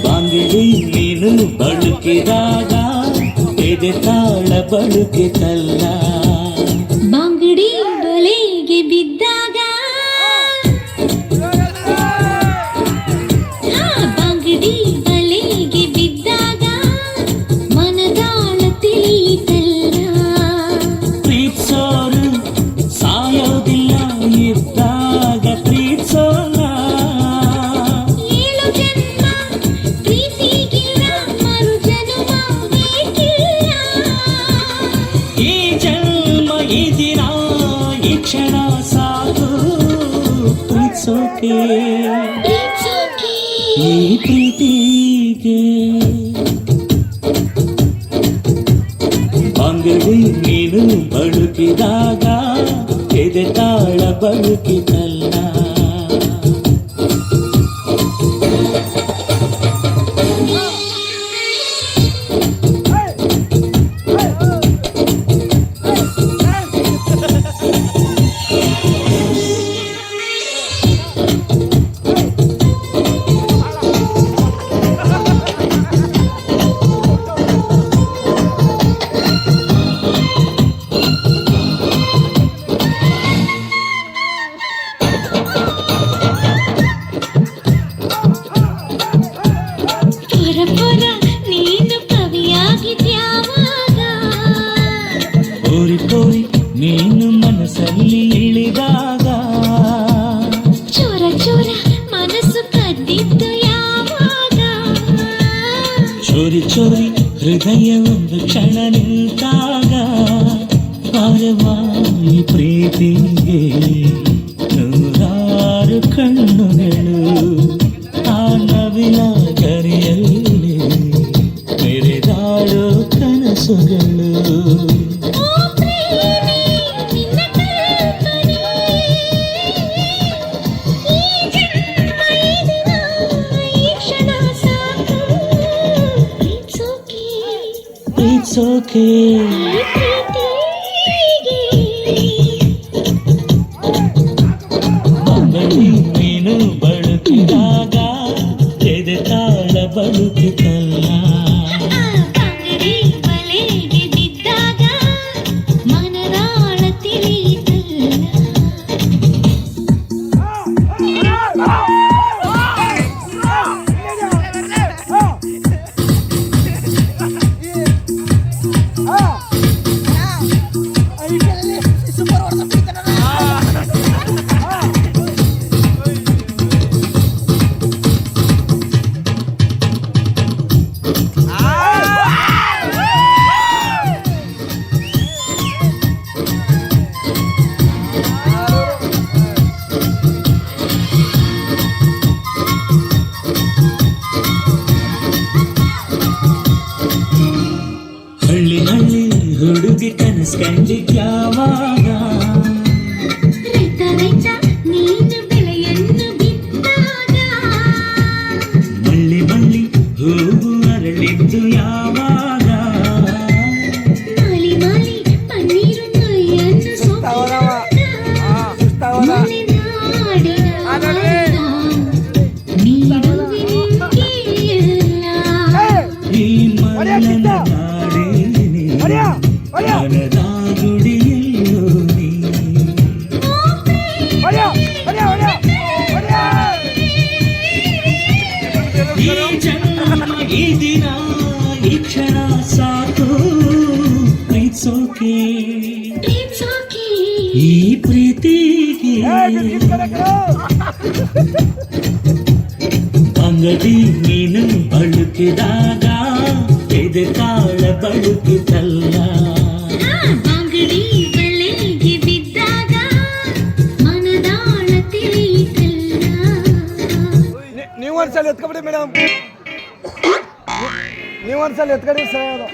ಬಾಂಗಡಿ ನೀನು ಬಳುಕಿದಾಗ ಎದೆ ತಾಳ ಬಳುಕಿತಲ್ಲ. ಬಾಂಗಡಿ ಬಲೆಗೆ ಬಿದ್ದಾಗ ಬಾಂಗಡಿ ಬಲೆಗೆ ಬಿದ್ದಾಗ ಮನದಾಳ ತಿಳಿಯಿತಲ್ಲ. ಪ್ರೀತ್ಸೋರು ಸಾಯೋದಿಲ್ಲ ಇದ್ದಾಗ ಪ್ರೀತ್ಸೋಲ್ಲ. ಏಳು ಜನ್ಮ ಪ್ರೀತಿಗಿಲ್ಲ ಮರು ಜನ್ಮ ಬೇಕಿಲ್ಲ. ಈ ಜನ್ಮ ಈ ದಿನ ಈ ಕ್ಷಣ ಸಾಕು ಪ್ರೀತ್ಸೋಕೆ ಈ ಪ್ರೀತಿಗೆ. ಅಂಗಡಿ ನೀನು ಬಳುಕಿದಾಗ ಎದೆ ತಾಳ ಬಳುಕಿತಲ್ಲ. ಪರಪರ ನೀನು ಕವಿಯಾಗಿದ್ಯಾವಾಗ. ಕೋರಿ ಕೋರಿ ನೀನು ಮನಸ್ಸಲ್ಲಿ ಇಳಿದಾಗ ಚೋರ ಚೋರ ಮನಸ್ಸು ಕದ್ದಿದ್ದು ಯಾವಾಗ. ಚೋರಿ ಚೋರಿ ಹೃದಯ ಒಂದು ಕ್ಷಣ ನಿಂತಾಗ ಪಾರವಾಯಿ ಪ್ರೀತಿಗೆ ನೂರಾರು ಕಣ್ಣುಗಳು ಆ ನವಿಲ ಗರಿಯಲ್ಲಿ ಮೆರೆದಾಳೋ ಕನಸುಗಳು. ಓ ಪ್ರೇಮಿ ನಿನ್ನ ಕಲ್ಪನೆ ಈ ಜನ್ಮ ಈ ದಿನ ಈ ಕ್ಷಣ ಸಾಕು ಪ್ರೀತ್ಸೋಕೆ ಪ್ರೀತ್ಸೋಕೆ ಈ ಪ್ರೀತಿಗೆ. ಅಂಗಡಿ ನೀನು ಬಳುಕಿದಾಗ ಎದೆ ತಾಳ ಬಳುಕಿತಲ್ಲ. ಬಾಂಗಡಿ ಬಲೆಗೆ ಬಿದ್ದಾಗ ಮನದಾಳ ತಿಳಿಯಿತಲ್ಲ. ಹಳ್ಳಿ ಹಳ್ಳಿ ಹುಡುಗಿ ಕನಸು ಕಂಡಿದ್ಯಾವಾಗ. ರೈತ ರೈತ ನೀನು ಬೆಳೆಯನ್ನು ಬಿತ್ತಾಗ ಮಳ್ಳಿ ಮಳ್ಳಿ ಹೂವು ಅರಳಿದ್ದು ಯಾವಾಗ. ಮಾಲಿ ಮಾಲಿ ಪನ್ನೀರು ಮೈಯನ್ನು ಸೋಕಿದಾಗ ಮಲೆನಾಡಿನ ನೀಡುವೆ ನಿಂಗೆಲ್ಲ. ಈ ಮಲ್ಲನ ನಾಡೇನಿ ಮನದ ಗುಡಿಯಲ್ಲೋ ನೀ. ಈ ಜನ್ಮ ಈ ದಿನ ಈ ಕ್ಷಣ ಸಾಕು ಪ್ರೀತ್ಸೋಕೆ ಪ್ರೀತ್ಸೋಕೆ ಈ ಪ್ರೀತಿಗೆ. ಅಂಗಡಿ ನೀನು ಬಳುಕಿದಾಗ ಎದೆ ತಾಳ ಬಳುಕಿತಲ್ಲ. ಬಾಂಗಡಿ ಬಲೆಗೆ ಬಿದ್ದಾಗ ಮನದಾಳ ತಿಳಿಯಿತಲ್ಲ. ನೀವು ಒಂದ್ಸಲ ಎತ್ಕೊಬಿಡಿ ಮೇಡಮ್, ನೀವು ಒಂದ್ಸಲ ಎತ್ಕೊಡಿ ಸರ್.